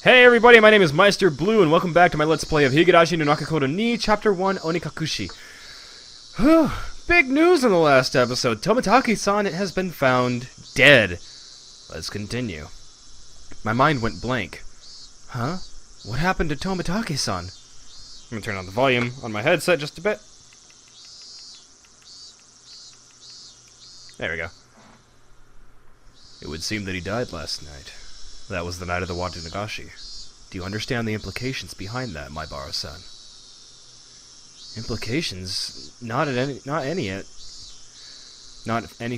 Hey everybody, my name is Meisterbloo, and welcome back to my Let's Play of Higurashi no Nakakoto ni Chapter 1 Onikakushi. Big news in the last episode. Tomitake-san has been found dead. Let's continue. My mind went blank. Huh? What happened to Tomitake-san? I'm gonna turn on the volume on my headset just a bit. There we go. It would seem that he died last night. That was the night of the Onikakushi. Do you understand the implications behind that, my Baro-san? Implications? Not any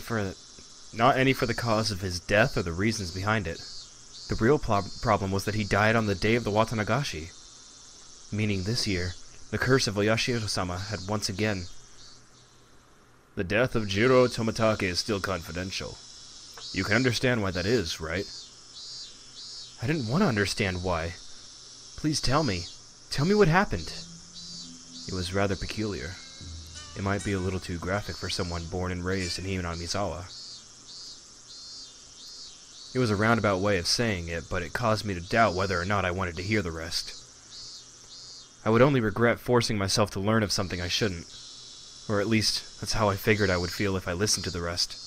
for the cause of his death or the reasons behind it. The real problem was that he died on the day of the Onikakushi. Meaning this year, the curse of Oyashiro-sama had once again. The death of Jiro Tomitake is still confidential. You can understand why that is, right? I didn't want to understand why. Please tell me. Tell me what happened. It was rather peculiar. It might be a little too graphic for someone born and raised in Hinamizawa. It was a roundabout way of saying it, but it caused me to doubt whether or not I wanted to hear the rest. I would only regret forcing myself to learn of something I shouldn't. Or at least, that's how I figured I would feel if I listened to the rest.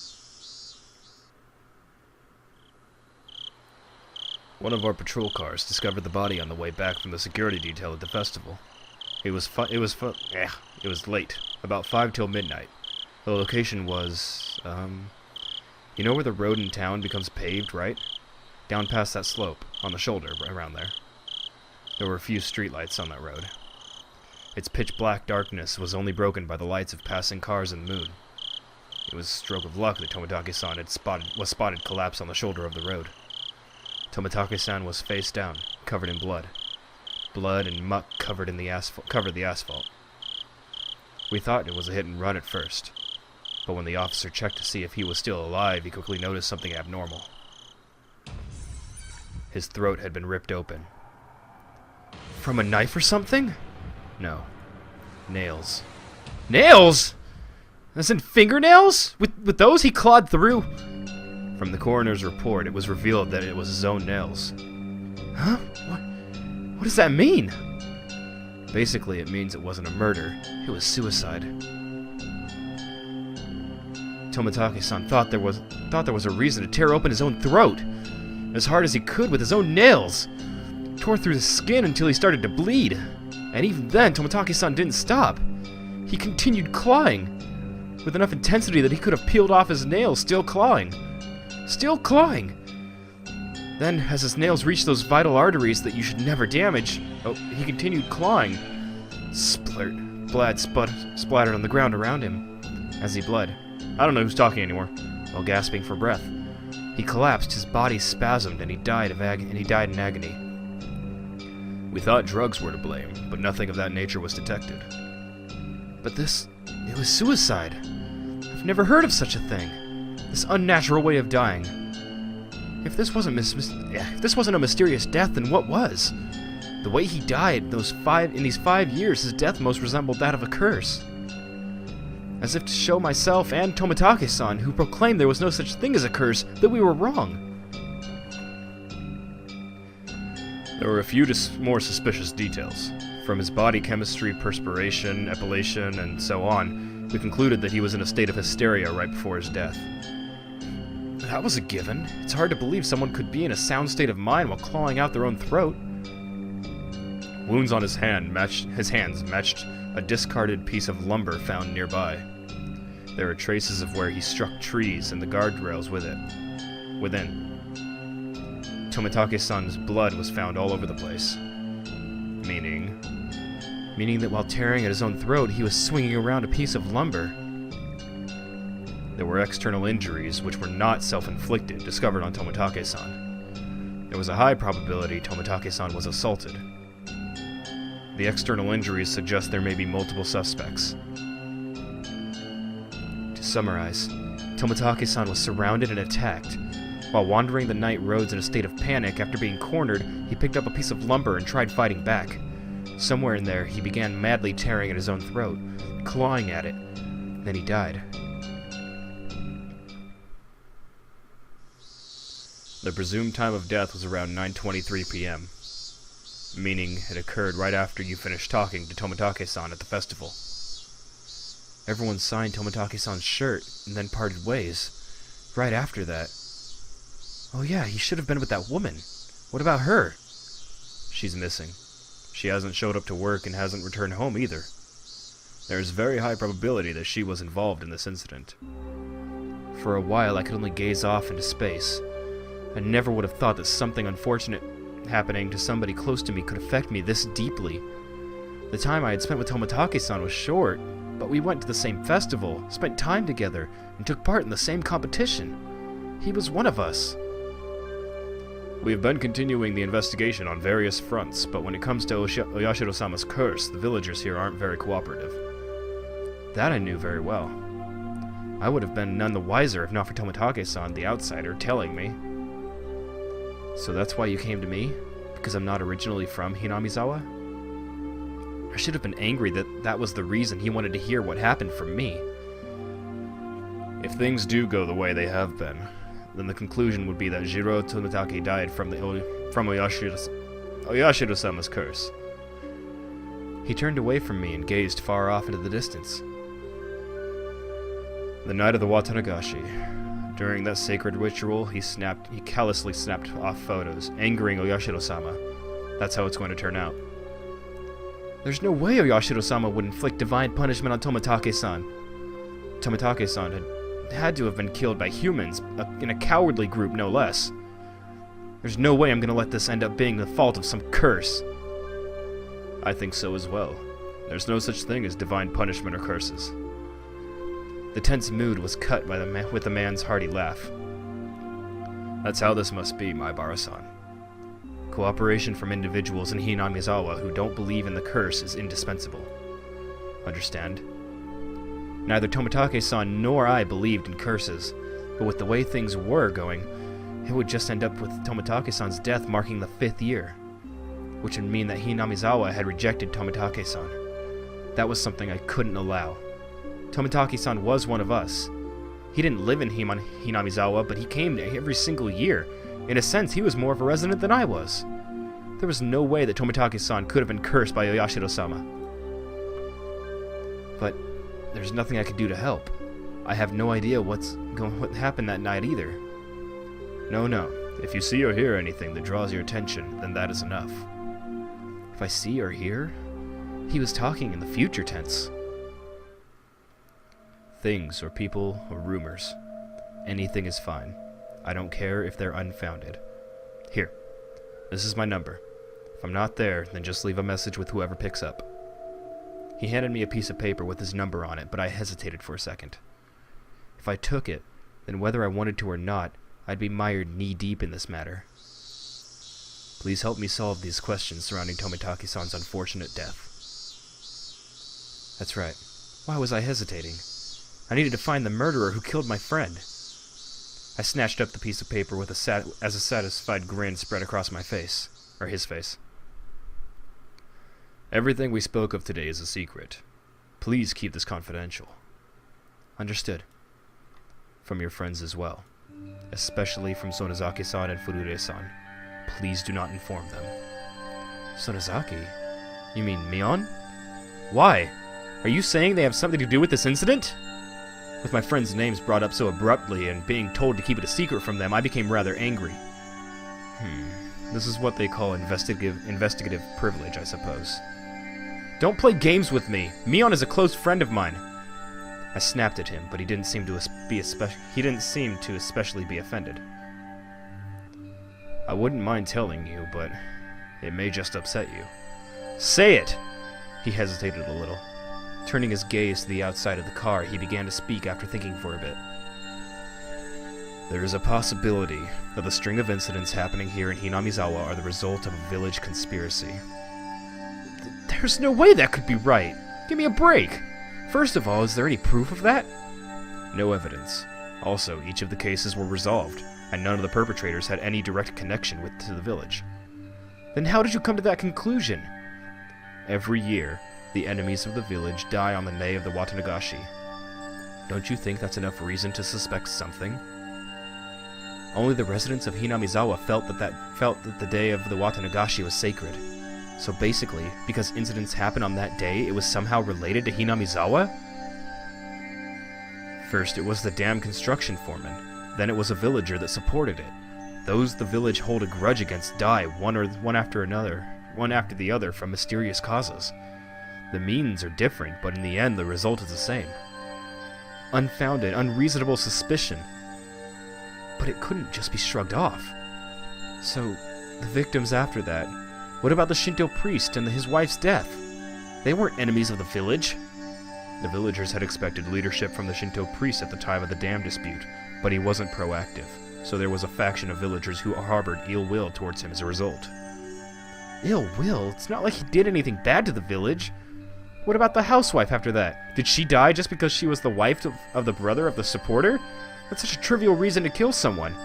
One of our patrol cars discovered the body on the way back from the security detail at the festival. It was late, about 5 till midnight. The location was, you know where the road in town becomes paved, right? Down past that slope, on the shoulder, around there. There were a few streetlights on that road. Its pitch-black darkness was only broken by the lights of passing cars and the moon. It was a stroke of luck that Tomitake-san was spotted collapsed on the shoulder of the road. Tomitake-san was face down, covered in blood. Blood and muck covered the asphalt. We thought it was a hit and run at first, but when the officer checked to see if he was still alive, he quickly noticed something abnormal. His throat had been ripped open. From a knife or something? No. Nails. Nails?! As in fingernails? With those he clawed through? From the coroner's report, it was revealed that it was his own nails. Huh? What does that mean? Basically, it means it wasn't a murder. It was suicide. Tomitake-san thought there was a reason to tear open his own throat, as hard as he could with his own nails. Tore through the skin until he started to bleed. And even then, Tomitake-san didn't stop. He continued clawing, with enough intensity that he could have peeled off his nails, still clawing. Still clawing. Then, as his nails reached those vital arteries that you should never damage, he continued clawing. Blood splattered on the ground around him as he bled. I don't know who's talking anymore. While gasping for breath, he collapsed. His body spasmed, and he died in agony. We thought drugs were to blame, but nothing of that nature was detected. But it was suicide. I've never heard of such a thing. This unnatural way of dying. If this wasn't a mysterious death, then what was? The way he died in these 5 years, his death most resembled that of a curse. As if to show myself and Tomitake-san, who proclaimed there was no such thing as a curse, that we were wrong. There were a few more suspicious details. From his body chemistry, perspiration, epilation, and so on, we concluded that he was in a state of hysteria right before his death. That was a given. It's hard to believe someone could be in a sound state of mind while clawing out their own throat. Wounds on his hands matched a discarded piece of lumber found nearby. There are traces of where he struck trees and the guardrails with it. Within, Tomitake-san's blood was found all over the place. Meaning that while tearing at his own throat, he was swinging around a piece of lumber. There were external injuries, which were not self-inflicted, discovered on Tomitake-san. There was a high probability Tomitake-san was assaulted. The external injuries suggest there may be multiple suspects. To summarize, Tomitake-san was surrounded and attacked. While wandering the night roads in a state of panic after being cornered, he picked up a piece of lumber and tried fighting back. Somewhere in there, he began madly tearing at his own throat, clawing at it. Then he died. The presumed time of death was around 9:23 p.m. meaning it occurred right after you finished talking to Tomitake-san at the festival. Everyone signed Tomitake-san's shirt and then parted ways. Right after that. Oh yeah, he should have been with that woman. What about her? She's missing. She hasn't showed up to work and hasn't returned home either. There's very high probability that she was involved in this incident. For a while, I could only gaze off into space. I never would have thought that something unfortunate happening to somebody close to me could affect me this deeply. The time I had spent with Tomitake-san was short, but we went to the same festival, spent time together, and took part in the same competition. He was one of us. We have been continuing the investigation on various fronts, but when it comes to Oyashiro-sama's curse, the villagers here aren't very cooperative. That I knew very well. I would have been none the wiser if not for Tomitake-san, the outsider, telling me. So that's why you came to me? Because I'm not originally from Hinamizawa? I should have been angry that that was the reason he wanted to hear what happened from me. If things do go the way they have been, then the conclusion would be that Jiro Tomitake died from Oyashiro-sama's curse. He turned away from me and gazed far off into the distance. The night of the Watanagashi. During that sacred ritual, he callously snapped off photos, angering Oyashiro-sama. That's how it's going to turn out. There's no way Oyashiro-sama would inflict divine punishment on Tomitake-san. Tomitake-san had to have been killed by humans, in a cowardly group no less. There's no way I'm going to let this end up being the fault of some curse. I think so as well. There's no such thing as divine punishment or curses. The tense mood was cut by with the man's hearty laugh. That's how this must be, Maibara-san. Cooperation from individuals in Hinamizawa who don't believe in the curse is indispensable. Understand? Neither Tomitake-san nor I believed in curses, but with the way things were going, it would just end up with Tomitake-san's death marking the 5th year, which would mean that Hinamizawa had rejected Tomitake-san. That was something I couldn't allow. Tomitake-san was one of us. He didn't live in Hinamizawa, but he came every single year. In a sense, he was more of a resident than I was. There was no way that Tomitake-san could have been cursed by Oyashiro-sama. But there's nothing I could do to help. I have no idea what happened that night either. No. If you see or hear anything that draws your attention, then that is enough. If I see or hear? He was talking in the future tense. Things or people or rumors. Anything is fine. I don't care if they're unfounded. Here. This is my number. If I'm not there, then just leave a message with whoever picks up. He handed me a piece of paper with his number on it, but I hesitated for a second. If I took it, then whether I wanted to or not, I'd be mired knee-deep in this matter. Please help me solve these questions surrounding Tomitake-san's unfortunate death. That's right. Why was I hesitating? I needed to find the murderer who killed my friend. I snatched up the piece of paper with as a satisfied grin spread across my face, or his face. Everything we spoke of today is a secret. Please keep this confidential. Understood. From your friends as well. Especially from Sonozaki-san and Furure-san. Please do not inform them. Sonozaki? You mean Mion? Why? Are you saying they have something to do with this incident? With my friends' names brought up so abruptly and being told to keep it a secret from them, I became rather angry. This is what they call investigative privilege, I suppose. Don't play games with me. Mion is a close friend of mine. I snapped at him, but he didn't seem to especially be offended. I wouldn't mind telling you, but it may just upset you. Say it! He hesitated a little. Turning his gaze to the outside of the car, he began to speak after thinking for a bit. There is a possibility that the string of incidents happening here in Hinamizawa are the result of a village conspiracy. There's no way that could be right! Give me a break! First of all, is there any proof of that? No evidence. Also, each of the cases were resolved, and none of the perpetrators had any direct connection to the village. Then how did you come to that conclusion? Every year, the enemies of the village die on the day of the Watanagashi. Don't you think that's enough reason to suspect something? Only the residents of Hinamizawa felt that the day of the Watanagashi was sacred. So basically, because incidents happened on that day, it was somehow related to Hinamizawa? First, it was the dam construction foreman. Then it was a villager that supported it. Those the village hold a grudge against die one after the other from mysterious causes. The means are different, but in the end the result is the same. Unfounded, unreasonable suspicion. But it couldn't just be shrugged off. So, the victims after that, what about the Shinto priest and his wife's death? They weren't enemies of the village. The villagers had expected leadership from the Shinto priest at the time of the dam dispute, but he wasn't proactive, so there was a faction of villagers who harbored ill will towards him as a result. Ill will? It's not like he did anything bad to the village. What about the housewife after that? Did she die just because she was the wife of the brother of the supporter? That's such a trivial reason to kill someone.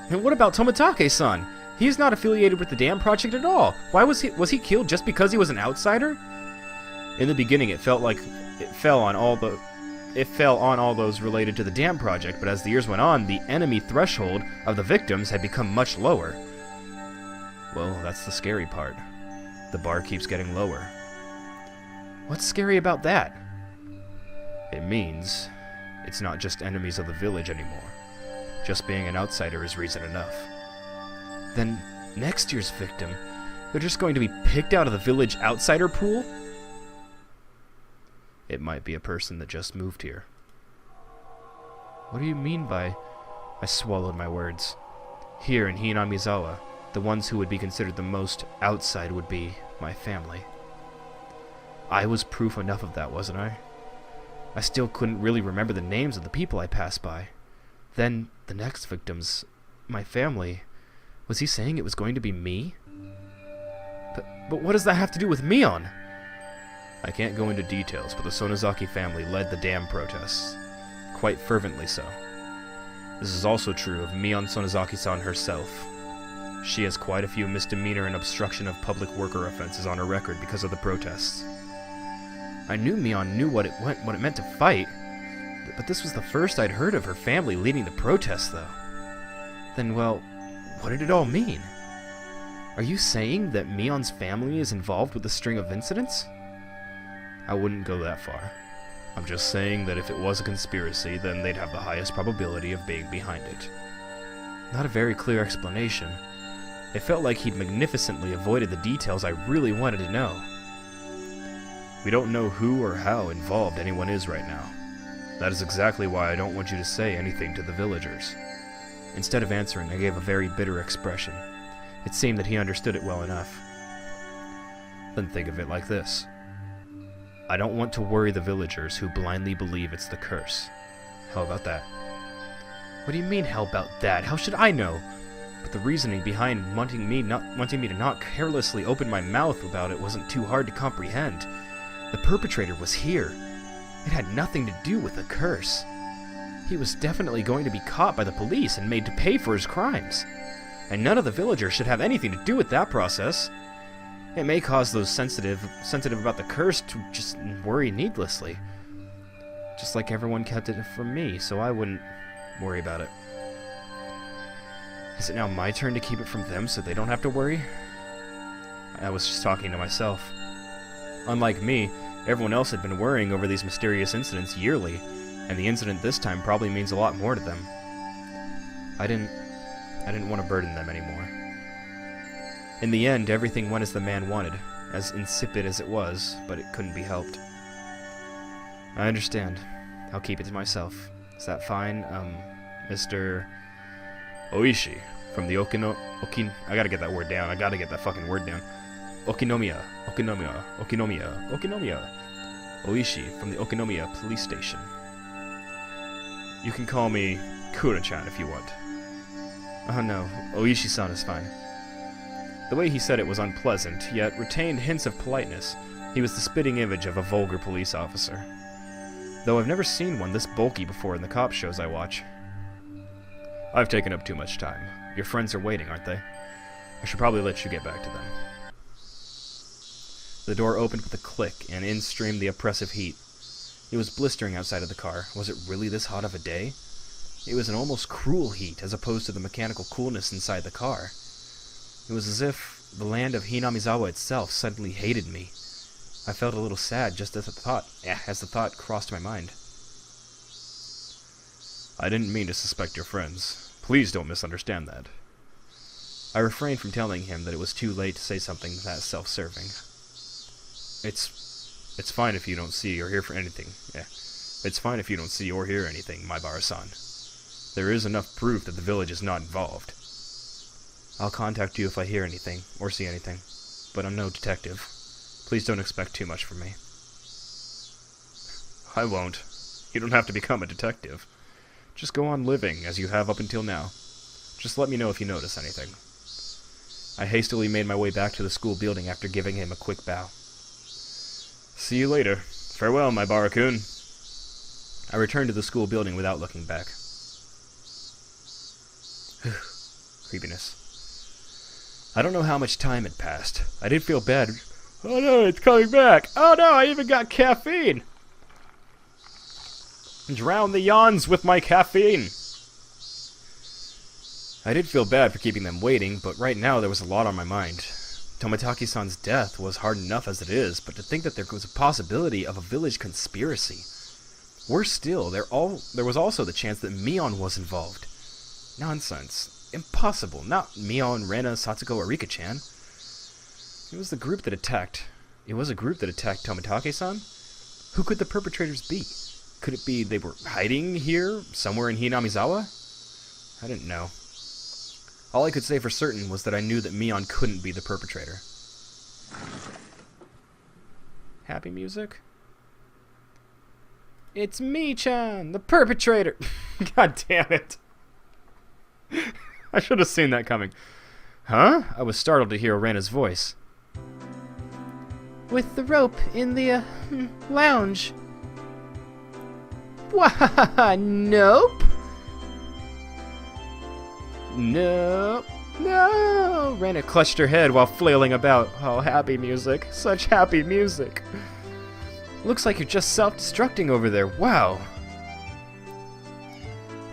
And what about Tomitake-san? He is not affiliated with the dam project at all. Why was he killed just because he was an outsider? In the beginning, it felt like it fell on all those related to the dam project, but as the years went on, the enemy threshold of the victims had become much lower. Well, that's the scary part. The bar keeps getting lower. What's scary about that? It means it's not just enemies of the village anymore. Just being an outsider is reason enough. Then, next year's victim, they're just going to be picked out of the village outsider pool? It might be a person that just moved here. What do you mean by... I swallowed my words. Here in Hinamizawa, the ones who would be considered the most outside would be my family. I was proof enough of that, wasn't I? I still couldn't really remember the names of the people I passed by. Then, the next victims, my family... Was he saying it was going to be me? But what does that have to do with Mion? I can't go into details, but the Sonozaki family led the dam protests. Quite fervently so. This is also true of Mion Sonozaki-san herself. She has quite a few misdemeanor and obstruction of public worker offenses on her record because of the protests. I knew Mion knew what it meant to fight, but this was the first I'd heard of her family leading the protests, though. Then, well... What did it all mean? Are you saying that Mion's family is involved with a string of incidents? I wouldn't go that far. I'm just saying that if it was a conspiracy, then they'd have the highest probability of being behind it. Not a very clear explanation. It felt like he'd magnificently avoided the details I really wanted to know. We don't know who or how involved anyone is right now. That is exactly why I don't want you to say anything to the villagers. Instead of answering, I gave a very bitter expression. It seemed that he understood it well enough. Then think of it like this. I don't want to worry the villagers who blindly believe it's the curse. How about that? What do you mean, how about that? How should I know? But the reasoning behind wanting me to not carelessly open my mouth about it wasn't too hard to comprehend. The perpetrator was here. It had nothing to do with the curse. He was definitely going to be caught by the police and made to pay for his crimes. And none of the villagers should have anything to do with that process. It may cause those sensitive about the curse to just worry needlessly. Just like everyone kept it from me, so I wouldn't worry about it. Is it now my turn to keep it from them so they don't have to worry? I was just talking to myself. Unlike me, everyone else had been worrying over these mysterious incidents yearly, and the incident this time probably means a lot more to them. I didn't want to burden them anymore. In the end, everything went as the man wanted, as insipid as it was, but it couldn't be helped. I understand. I'll keep it to myself. Is that fine, Mr. Oishi, from the I gotta get that word down. I gotta get that fucking word down. Okinomiya. Oishi, from the Okinomiya police station. You can call me Kura-chan if you want. Oh no, Oishi-san is fine. The way he said it was unpleasant, yet retained hints of politeness. He was the spitting image of a vulgar police officer. Though I've never seen one this bulky before in the cop shows I watch. I've taken up too much time. Your friends are waiting, aren't they? I should probably let you get back to them. The door opened with a click, and in streamed the oppressive heat. It was blistering outside of the car. Was it really this hot of a day? It was an almost cruel heat, as opposed to the mechanical coolness inside the car. It was as if the land of Hinamizawa itself suddenly hated me. I felt a little sad just as the thought crossed my mind. I didn't mean to suspect your friends. Please don't misunderstand that. I refrained from telling him that it was too late to say something that self-serving. It's fine if you don't see or hear for anything. It's fine if you don't see or hear anything, Maibara-san. There is enough proof that the village is not involved. I'll contact you if I hear anything or see anything, but I'm no detective. Please don't expect too much from me. I won't. You don't have to become a detective. Just go on living as you have up until now. Just let me know if you notice anything. I hastily made my way back to the school building after giving him a quick bow. See you later. Farewell, my Barakun. I returned to the school building without looking back. Creepiness. I don't know how much time had passed. I did feel bad. Oh no, it's coming back. Oh no, I even got caffeine. Drown the yawns with my caffeine. I did feel bad for keeping them waiting, but right now there was a lot on my mind. Tomitaki-san's death was hard enough as it is, but to think that there was a possibility of a village conspiracy. Worse still, there was also the chance that Mion was involved. Nonsense. Impossible. Not Mion, Rena, Satsuko, or Rika-chan. It was the group that attacked. It was a group that attacked Tomitaki-san? Who could the perpetrators be? Could it be they were hiding here, somewhere in Hinamizawa? I didn't know. All I could say for certain was that I knew that Mion couldn't be the perpetrator. Happy music? It's me-chan, the perpetrator! God damn it. I should have seen that coming. Huh? I was startled to hear Rena's voice. With the rope in the, lounge. Why, nope. Nope. No! Rena clutched her head while flailing about. Oh, happy music. Such happy music. Looks like you're just self-destructing over there. Wow.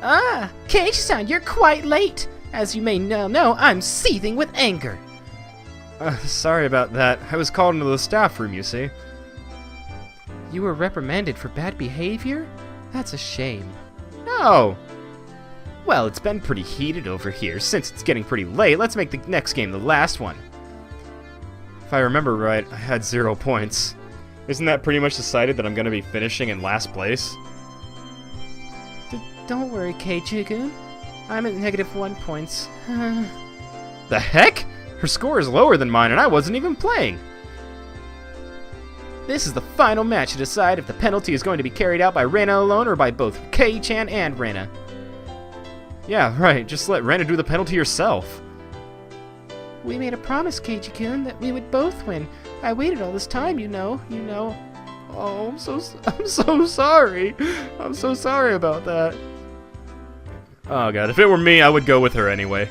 Ah, Keiichi-san, you're quite late. As you may now know, I'm seething with anger. Sorry about that. I was called into the staff room, you see. You were reprimanded for bad behavior? That's a shame. No! Well, it's been pretty heated over here. Since it's getting pretty late, let's make the next game the last one. If I remember right, I had 0 points. Isn't that pretty much decided that I'm going to be finishing in last place? Don't worry, Keiichi-kun. I'm at -1 points. The heck? Her score is lower than mine and I wasn't even playing. This is the final match to decide if the penalty is going to be carried out by Rena alone or by both Kei-chan and Rena. Yeah, right. Just let Rena do the penalty herself. We made a promise, Keiichi-kun, that we would both win. I waited all this time, you know. Oh, I'm so sorry. I'm so sorry about that. Oh god, if it were me, I would go with her anyway.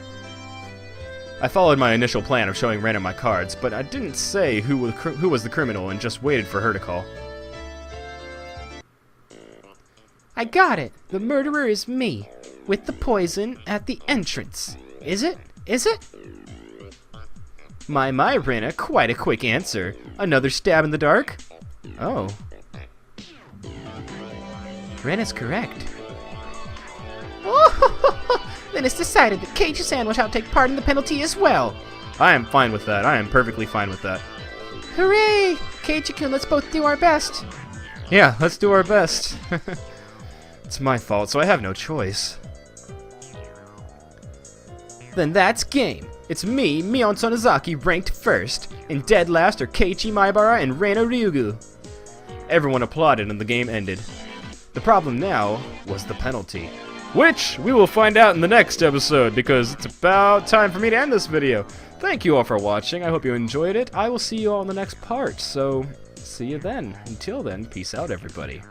I followed my initial plan of showing Rena my cards, but I didn't say who was the criminal and just waited for her to call. I got it! The murderer is me, with the poison at the entrance. Is it? Is it? My, Rena, quite a quick answer. Another stab in the dark? Oh. Rena's correct. Oh, then it's decided that Keiichi-san will take part in the penalty as well. I am fine with that. I am perfectly fine with that. Hooray! Keiichi-kun, let's both do our best. Yeah, let's do our best. It's my fault, so I have no choice. Then that's game. It's me, Mion Sonozaki, ranked first. And dead last are Keiichi Maibara and Reina Ryugu. Everyone applauded and the game ended. The problem now was the penalty, which we will find out in the next episode, because it's about time for me to end this video. Thank you all for watching. I hope you enjoyed it. I will see you all in the next part, so see you then. Until then, peace out, everybody.